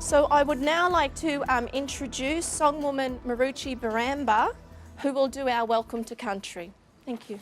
So I would now like to introduce songwoman Maruchi Baramba, who will do our Welcome to Country. Thank you.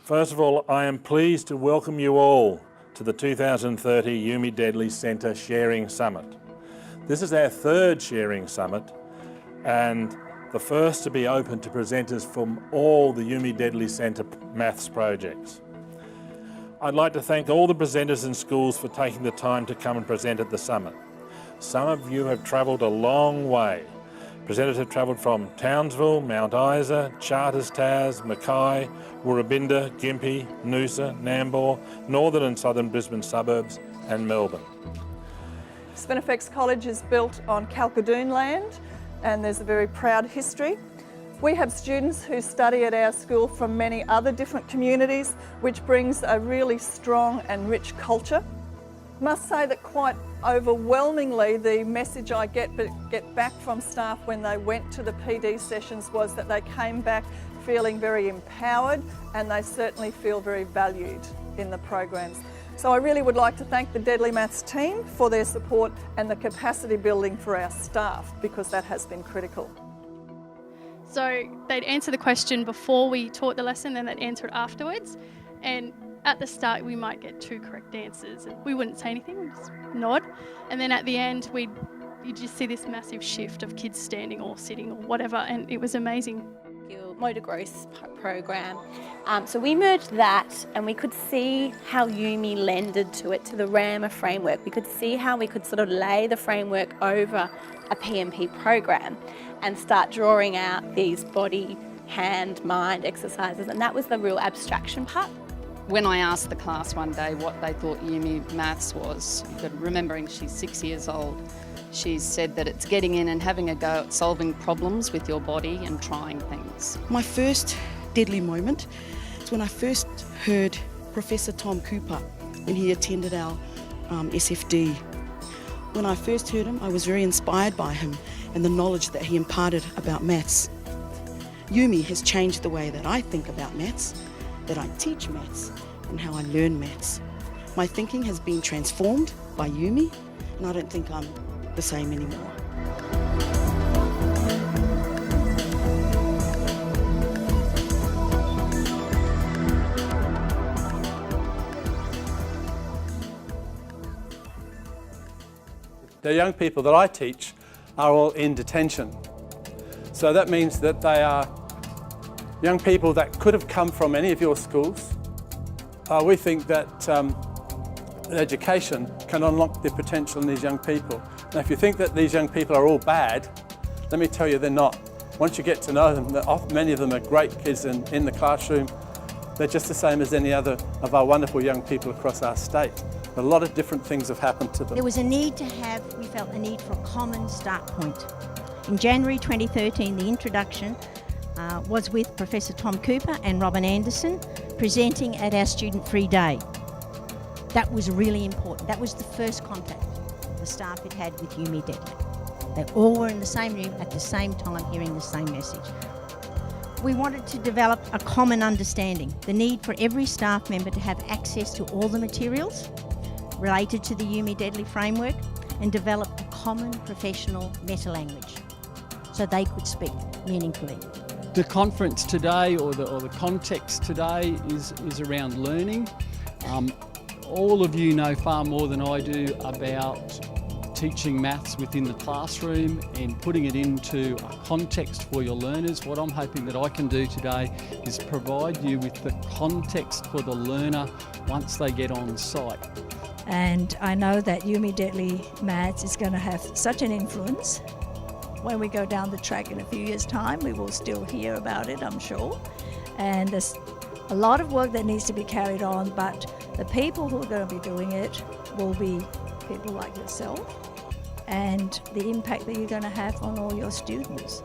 First of all, I am pleased to welcome you all to the 2030 YuMi Deadly Centre Sharing Summit. This is our third Sharing Summit and the first to be open to presenters from all the YuMi Deadly Centre maths projects. I'd like to thank all the presenters and schools for taking the time to come and present at the summit. Some of you have travelled a long way. Presenters have travelled from Townsville, Mount Isa, Charters Towers, Mackay, Woorabinda, Gympie, Noosa, Nambour, northern and southern Brisbane suburbs and Melbourne. Spinifex College is built on Kalkadoon land and there's a very proud history. We have students who study at our school from many other different communities, which brings a really strong and rich culture. Must say that quite overwhelmingly the message I get back from staff when they went to the PD sessions was that they came back feeling very empowered and they certainly feel very valued in the programs. So I really would like to thank the Deadly Maths team for their support and the capacity building for our staff, because that has been critical. So they'd answer the question before we taught the lesson, then they'd answer it afterwards. And at the start we might get 2 correct answers and we wouldn't say anything, we'd just nod. And then at the end you just see this massive shift of kids standing or sitting or whatever, and it was amazing. Motor growth program. So we merged that and we could see how YuMi lended to it, to the RAMA framework. We could see how we could sort of lay the framework over a PMP program and start drawing out these body, hand, mind exercises, and that was the real abstraction part. When I asked the class one day what they thought YuMi Maths was, but remembering she's 6 years old, she said that it's getting in and having a go at solving problems with your body and trying things. My first deadly moment is when I first heard Professor Tom Cooper when he attended our SFD. When I first heard him, I was very inspired by him and the knowledge that he imparted about maths. YuMi has changed the way that I think about maths, that I teach maths and how I learn maths. My thinking has been transformed by YuMi and I don't think I'm the same anymore. The young people that I teach are all in detention. So that means that they are young people that could have come from any of your schools. We think that education can unlock the potential in these young people. Now, if you think that these young people are all bad, let me tell you they're not. Once you get to know them, many of them are great kids in the classroom. They're just the same as any other of our wonderful young people across our state. A lot of different things have happened to them. There was a need to we felt the need for a common start point. In January 2013, the introduction was with Professor Tom Cooper and Robin Anderson presenting at our Student Free Day. That was really important. That was the first contact the staff had with YuMi Deadly. They all were in the same room at the same time hearing the same message. We wanted to develop a common understanding, the need for every staff member to have access to all the materials related to the YuMi Deadly framework and develop a common professional meta-language so they could speak meaningfully. The conference today, or the context today, is around learning. All of you know far more than I do about teaching maths within the classroom and putting it into a context for your learners. What I'm hoping that I can do today is provide you with the context for the learner once they get on site. And I know that YuMi Deadly Maths is going to have such an influence. When we go down the track in a few years' time, we will still hear about it, I'm sure. And there's a lot of work that needs to be carried on, but the people who are going to be doing it will be people like yourself and the impact that you're going to have on all your students.